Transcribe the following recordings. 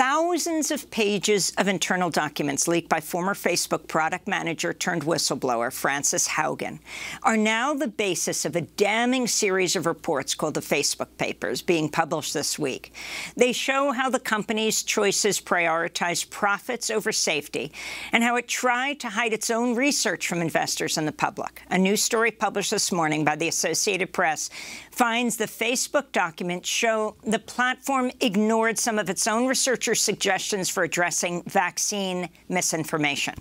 Thousands of pages of internal documents leaked by former Facebook product manager turned whistleblower Frances Haugen are now the basis of a damning series of reports called the Facebook Papers being published this week. They show how the company's choices prioritize profits over safety and how it tried to hide its own research from investors and the public. A new story published this morning by the Associated Press finds the Facebook documents show the platform ignored some of its own researchers' suggestions for addressing vaccine misinformation.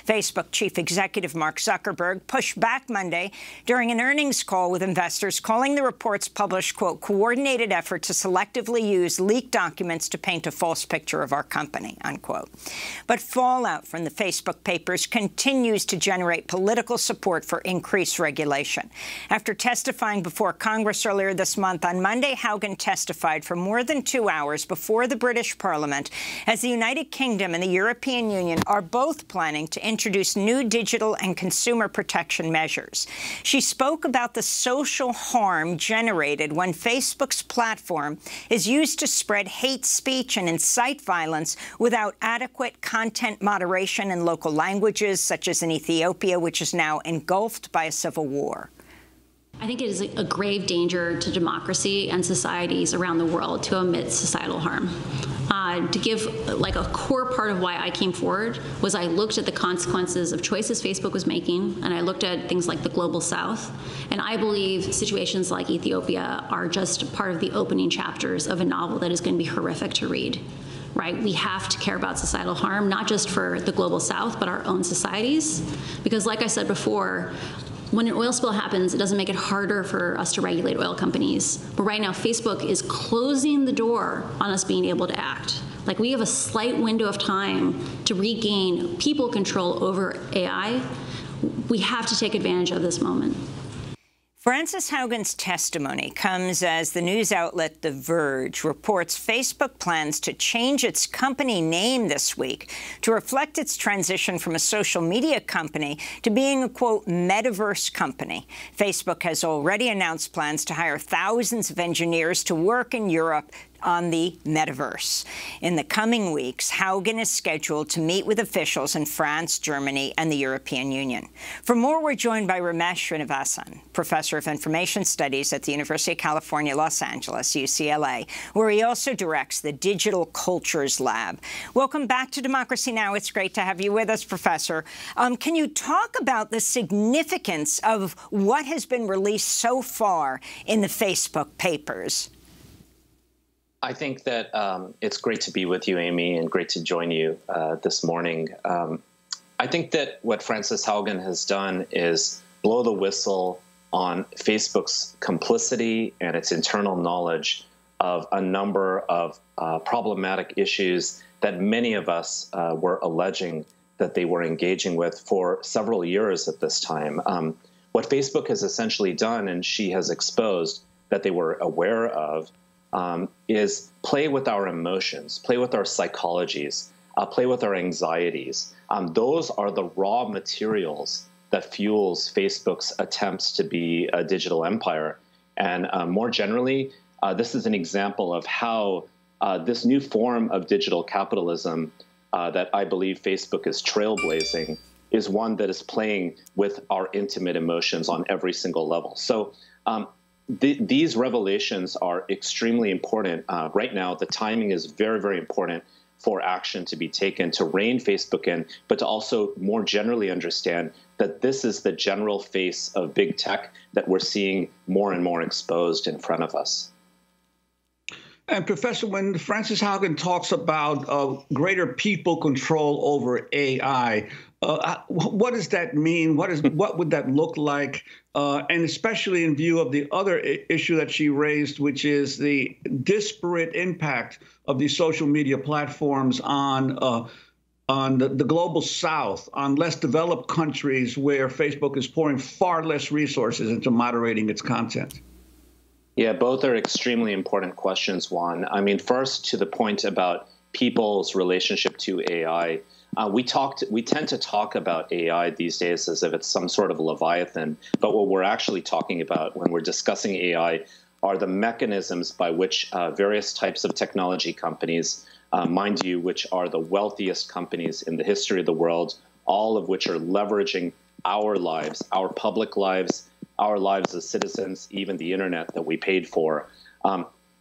Facebook chief executive Mark Zuckerberg pushed back Monday during an earnings call with investors, calling the reports published, quote, coordinated effort to selectively use leaked documents to paint a false picture of our company, unquote. But fallout from the Facebook papers continues to generate political support for increased regulation. After testifying before Congress earlier this month, on Monday, Haugen testified for more than 2 hours before the British Parliament as the United Kingdom and the European Union are both planning to introduce new digital and consumer protection measures. She spoke about the social harm generated when Facebook's platform is used to spread hate speech and incite violence without adequate content moderation in local languages, such as in Ethiopia, which is now engulfed by a civil war. I think it is a grave danger to democracy and societies around the world to omit societal harm. To give like a core part of why I came forward was I looked at the consequences of choices Facebook was making, and I looked at things like the global south. And I believe situations like Ethiopia are just part of the opening chapters of a novel that is going to be horrific to read. Right? We have to care about societal harm, not just for the global south, but our own societies. Because like I said before, when an oil spill happens, it doesn't make it harder for us to regulate oil companies. But right now, Facebook is closing the door on us being able to act. Like, we have a slight window of time to regain people control over AI. We have to take advantage of this moment. Frances Haugen's testimony comes as the news outlet The Verge reports Facebook plans to change its company name this week to reflect its transition from a social media company to being a, quote, metaverse company. Facebook has already announced plans to hire thousands of engineers to work in Europe on the metaverse. In the coming weeks, Haugen is scheduled to meet with officials in France, Germany, and the European Union. For more, we're joined by Ramesh Srinivasan, professor of information studies at the University of California, Los Angeles, UCLA, where he also directs the Digital Cultures Lab. Welcome back to Democracy Now! It's great to have you with us, Professor. Can you talk about the significance of what has been released so far in the Facebook papers? I think that it's great to be with you, Amy, and great to join you this morning. I think that what Frances Haugen has done is blow the whistle on Facebook's complicity and its internal knowledge of a number of problematic issues that many of us were alleging that they were engaging with for several years at this time. What Facebook has essentially done, and she has exposed that they were aware of, is play with our emotions, play with our psychologies, play with our anxieties. Those are the raw materials that fuels Facebook's attempts to be a digital empire. And more generally, this is an example of how this new form of digital capitalism that I believe Facebook is trailblazing is one that is playing with our intimate emotions on every single level. So these revelations are extremely important. Right now, the timing is very, very important for action to be taken to rein Facebook in, but to also more generally understand that this is the general face of big tech that we're seeing more and more exposed in front of us. And Professor, when Frances Haugen talks about greater people control over AI, what does that mean? What would that look like? And especially in view of the other issue that she raised, which is the disparate impact of these social media platforms on the global south, on less developed countries where Facebook is pouring far less resources into moderating its content. Yeah, both are extremely important questions, Juan. I mean, first, to the point about people's relationship to AI, we tend to talk about AI these days as if it's some sort of leviathan, but what we're actually talking about when we're discussing AI are the mechanisms by which various types of technology companies mind you, which are the wealthiest companies in the history of the world, all of which are leveraging our lives, our public lives, our lives as citizens, even the internet that we paid for.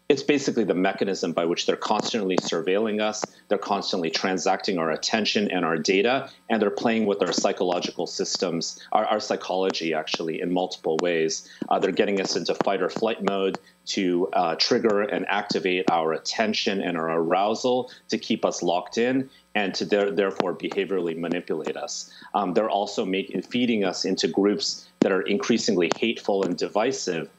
It's basically the mechanism by which they're constantly surveilling us, they're constantly transacting our attention and our data, and they're playing with our psychological systems, our psychology actually, in multiple ways. They're getting us into fight or flight mode to trigger and activate our attention and our arousal to keep us locked in and to therefore behaviorally manipulate us. They're also feeding us into groups that are increasingly hateful and divisive.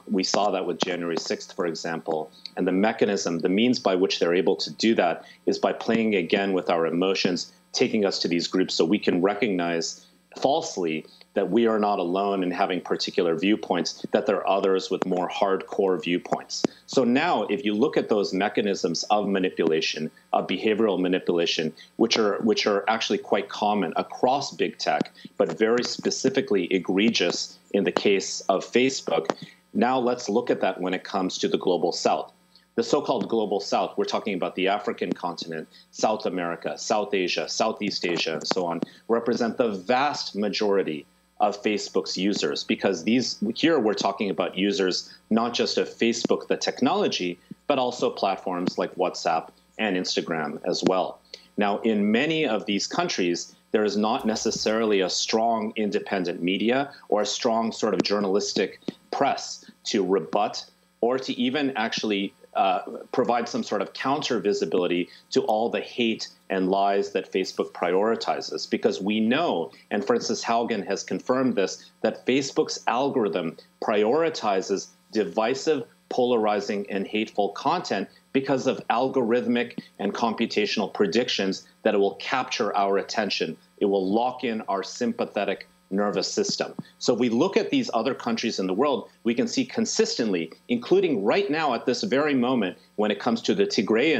We saw that with January 6th, for example, and the mechanism, the means by which they're able to do that is by playing again with our emotions, taking us to these groups so we can recognize falsely that we are not alone in having particular viewpoints, that there are others with more hardcore viewpoints. So now, if you look at those mechanisms of manipulation, of behavioral manipulation, which are actually quite common across big tech, but very specifically egregious in the case of Facebook, now let's look at that when it comes to the global south. The so-called global south, we're talking about the African continent, South America, South Asia, Southeast Asia, and so on, represent the vast majority of Facebook's users, because here we're talking about users not just of Facebook, the technology, but also platforms like WhatsApp and Instagram as well. Now, in many of these countries, there is not necessarily a strong independent media or a strong sort of journalistic press to rebut or to even actually provide some sort of counter visibility to all the hate and lies that Facebook prioritizes. Because we know, and Frances Haugen has confirmed this, that Facebook's algorithm prioritizes divisive, polarizing, and hateful content because of algorithmic and computational predictions that it will capture our attention. It will lock in our sympathetic nervous system. So if we look at these other countries in the world, we can see consistently, including right now at this very moment, when it comes to the Tigray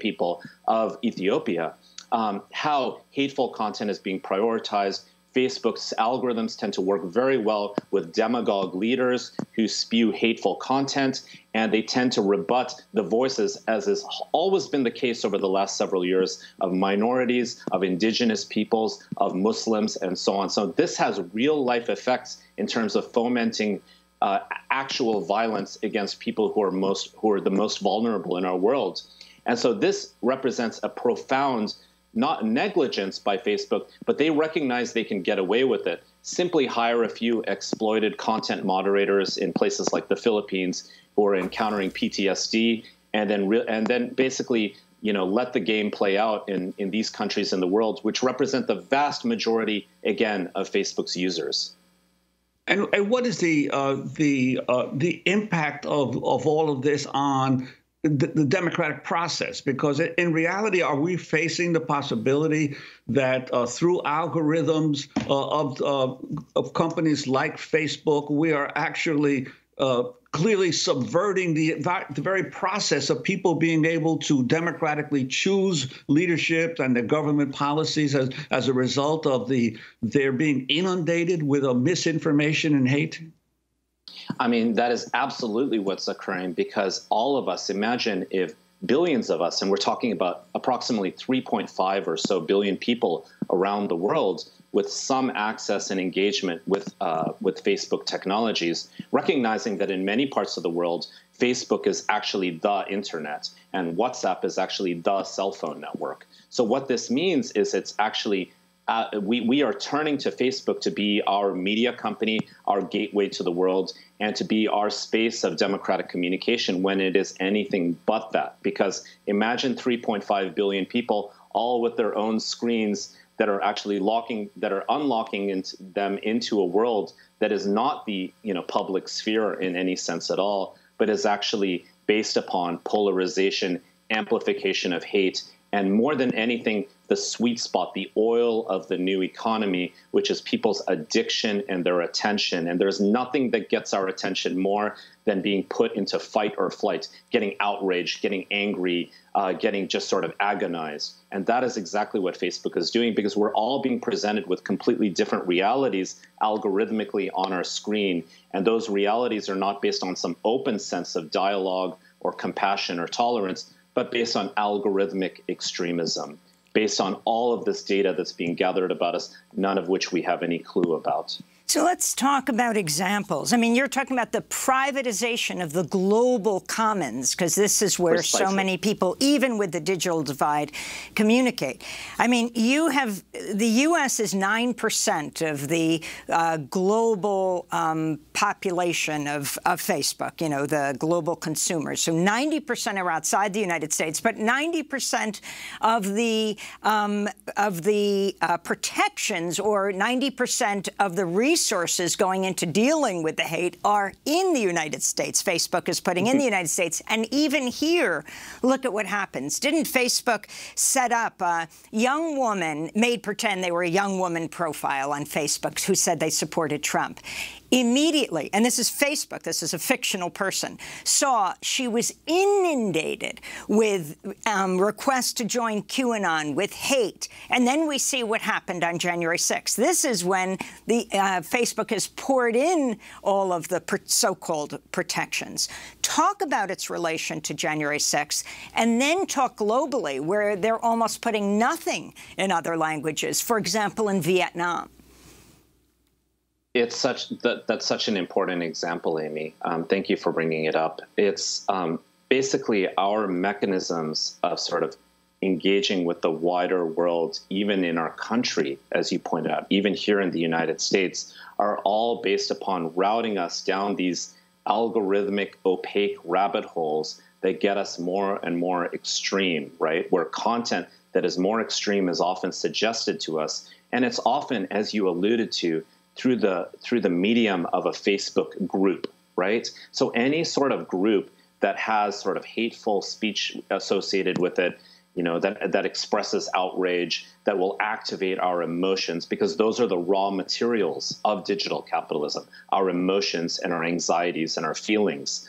people of Ethiopia, how hateful content is being prioritized. Facebook's algorithms tend to work very well with demagogue leaders who spew hateful content, and they tend to rebut the voices, as has always been the case over the last several years, of minorities, of indigenous peoples, of Muslims, and so on. So this has real-life effects in terms of fomenting actual violence against people who are the most vulnerable in our world. And so this represents a profound not negligence by Facebook, but they recognize they can get away with it. Simply hire a few exploited content moderators in places like the Philippines who are encountering PTSD, and then basically, let the game play out in these countries in the world, which represent the vast majority, again, of Facebook's users. And what is the impact of all of this on the democratic process? Because in reality, are we facing the possibility that through algorithms of companies like Facebook, we are actually clearly subverting the very process of people being able to democratically choose leadership and their government policies as a result of their being inundated with misinformation and hate? I mean, that is absolutely what's occurring, because all of us, imagine if billions of us, and we're talking about approximately 3.5 or so billion people around the world with some access and engagement with Facebook technologies, recognizing that in many parts of the world, Facebook is actually the internet and WhatsApp is actually the cell phone network. So what this means is it's actually we are turning to Facebook to be our media company, our gateway to the world, and to be our space of democratic communication when it is anything but that. Because imagine 3.5 billion people, all with their own screens that are actually unlocking them into a world that is not the public sphere in any sense at all, but is actually based upon polarization, amplification of hate, and more than anything, the sweet spot, the oil of the new economy, which is people's addiction and their attention. And there's nothing that gets our attention more than being put into fight or flight, getting outraged, getting angry, getting just sort of agonized. And that is exactly what Facebook is doing, because we're all being presented with completely different realities algorithmically on our screen. And those realities are not based on some open sense of dialogue or compassion or tolerance, but based on algorithmic extremism, based on all of this data that's being gathered about us, none of which we have any clue about. So let's talk about examples. I mean, you're talking about the privatization of the global commons, because this is where so many people, even with the digital divide, communicate. I mean, the U.S. is 9% of the global population of Facebook, you know, the global consumers. So 90% are outside the United States, but 90% of the protections, or 90% of the resources going into dealing with the hate, are in the United States. Facebook is putting in the United States. And even here, look at what happens. Didn't Facebook set up a young woman, made pretend they were a young woman profile on Facebook, who said they supported Trump? Immediately, and this is Facebook, this is a fictional person, saw she was inundated with requests to join QAnon, with hate. And then we see what happened on January 6th. This is when the Facebook has poured in all of the so-called protections. Talk about its relation to January 6th, and then talk globally, where they're almost putting nothing in other languages, for example, in Vietnam. It's that's such an important example, Amy. Thank you for bringing it up. It's basically our mechanisms of sort of engaging with the wider world, even in our country, as you pointed out, even here in the United States, are all based upon routing us down these algorithmic, opaque rabbit holes that get us more and more extreme, right? Where content that is more extreme is often suggested to us. And it's often, as you alluded to, through the medium of a Facebook group, right? So any sort of group that has sort of hateful speech associated with it, you know, that expresses outrage, that will activate our emotions, because those are the raw materials of digital capitalism, our emotions and our anxieties and our feelings.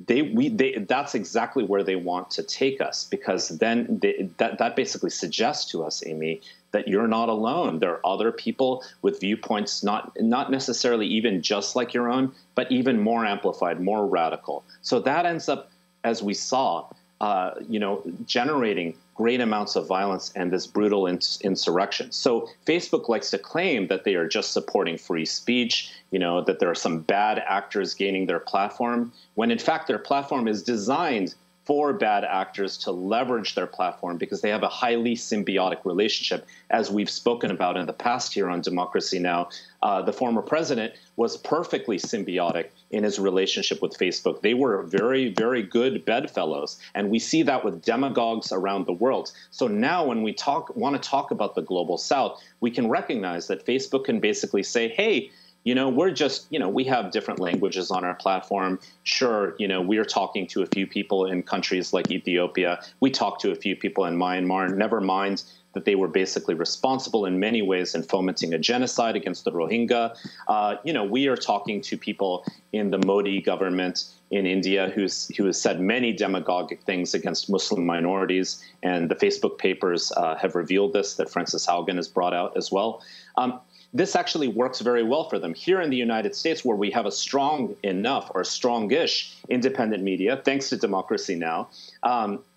That's exactly where they want to take us, because then that basically suggests to us, Amy, that you're not alone. There are other people with viewpoints not necessarily even just like your own, but even more amplified, more radical. So that ends up, as we saw, generating great amounts of violence and this brutal insurrection. So Facebook likes to claim that they are just supporting free speech, you know, that there are some bad actors gaining their platform, when in fact their platform is designed for bad actors to leverage their platform, because they have a highly symbiotic relationship, as we've spoken about in the past here on Democracy Now! The former president was perfectly symbiotic in his relationship with Facebook. They were very, very good bedfellows, and we see that with demagogues around the world. So now when we want to talk about the global South, we can recognize that Facebook can basically say, hey, you know, we're just, you know, we have different languages on our platform. Sure, you know, we are talking to a few people in countries like Ethiopia. We talk to a few people in Myanmar. Never mind that they were basically responsible in many ways in fomenting a genocide against the Rohingya. You know, we are talking to people in the Modi government in India who has said many demagogic things against Muslim minorities. And the Facebook papers have revealed this, that Frances Haugen has brought out as well. This actually works very well for them. Here in the United States, where we have a strong enough or strongish independent media, thanks to Democracy Now!,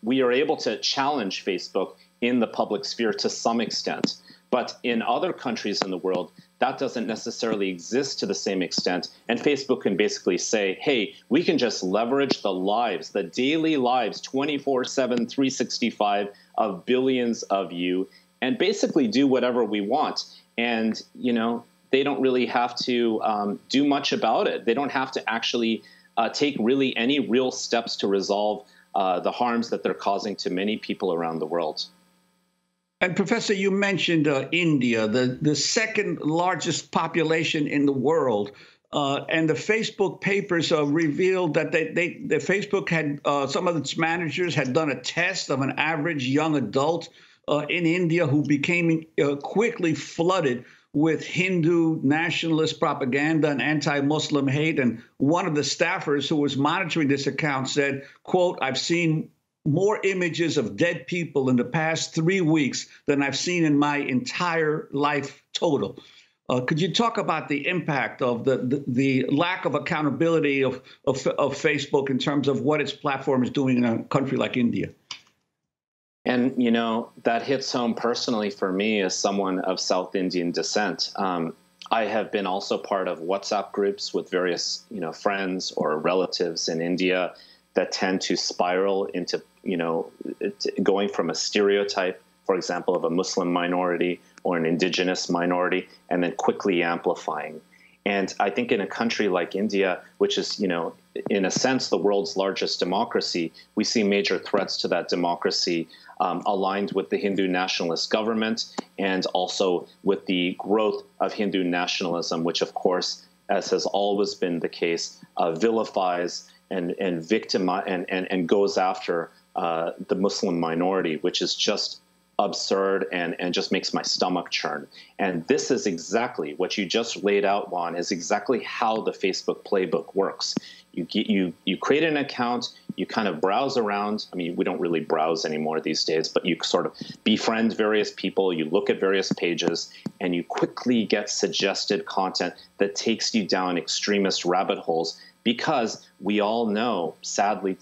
we are able to challenge Facebook in the public sphere to some extent. But in other countries in the world, that doesn't necessarily exist to the same extent. And Facebook can basically say, hey, we can just leverage the lives, the daily lives, 24/7, 365 of billions of you, and basically do whatever we want. And, you know, they don't really have to do much about it. They don't have to actually take really any real steps to resolve the harms that they're causing to many people around the world. And Professor, you mentioned India, the second largest population in the world. And the Facebook papers revealed that the Facebook had some of its managers had done a test of an average young adult in India who became quickly flooded with Hindu nationalist propaganda and anti-Muslim hate. And one of the staffers who was monitoring this account said, quote, I've seen more images of dead people in the past 3 weeks than I've seen in my entire life total. Could you talk about the impact of the lack of accountability of Facebook in terms of what its platform is doing in a country like India? And, that hits home personally for me as someone of South Indian descent. I have been also part of WhatsApp groups with various, friends or relatives in India that tend to spiral into, going from a stereotype, for example, of a Muslim minority or an indigenous minority, and then quickly amplifying. And I think in a country like India, which is, in a sense, the world's largest democracy, we see major threats to that democracy aligned with the Hindu nationalist government and also with the growth of Hindu nationalism, which, of course, as has always been the case, vilifies and goes after the Muslim minority, which is just absurd and just makes my stomach churn. And this is exactly what you just laid out, Juan, is exactly how the Facebook playbook works. You create an account, you kind of browse around. I mean, we don't really browse anymore these days, but you sort of befriend various people, you look at various pages, and you quickly get suggested content that takes you down extremist rabbit holes. Because we all know, sadly,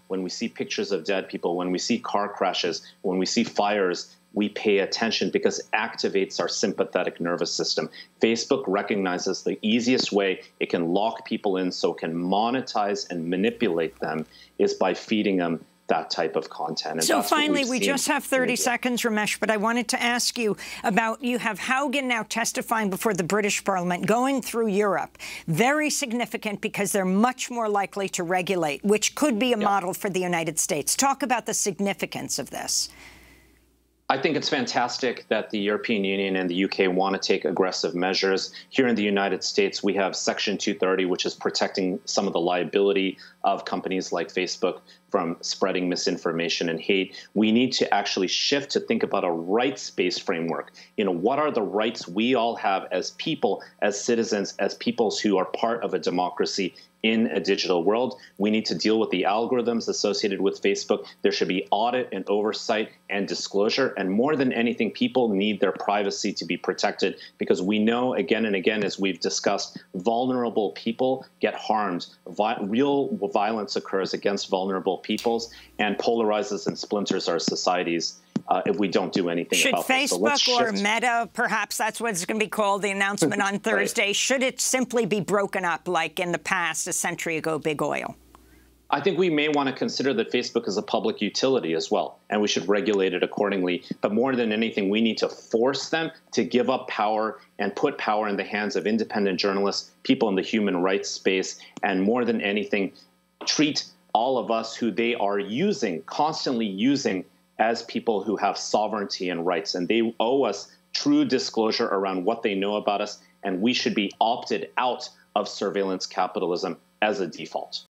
when we see pictures of dead people, when we see car crashes, when we see fires, we pay attention because it activates our sympathetic nervous system. Facebook recognizes the easiest way it can lock people in so it can monetize and manipulate them is by feeding them that type of content. And so finally, we just have 30 seconds, Ramesh, but I wanted to ask you about, you have Haugen now testifying before the British Parliament, going through Europe. Very significant because they're much more likely to regulate, which could be a model for the United States. Talk about the significance of this. I think it's fantastic that the European Union and the UK want to take aggressive measures. Here in the United States, we have Section 230, which is protecting some of the liability of companies like Facebook from spreading misinformation and hate. We need to actually shift to think about a rights-based framework. What are the rights we all have as people, as citizens, as peoples who are part of a democracy in a digital world? We need to deal with the algorithms associated with Facebook. There should be audit and oversight and disclosure. And more than anything, people need their privacy to be protected because we know again and again, as we've discussed, vulnerable people get harmed. Real violence occurs against vulnerable peoples and polarizes and splinters our societies if we don't do anything about this. Should Facebook or Meta, perhaps that's what it's going to be called, the announcement on Thursday, right, should it simply be broken up like in the past, a century ago, big oil? I think we may want to consider that Facebook is a public utility as well, and we should regulate it accordingly. But more than anything, we need to force them to give up power and put power in the hands of independent journalists, people in the human rights space, and more than anything, treat all of us who they are constantly using, as people who have sovereignty and rights. And they owe us true disclosure around what they know about us, and we should be opted out of surveillance capitalism as a default.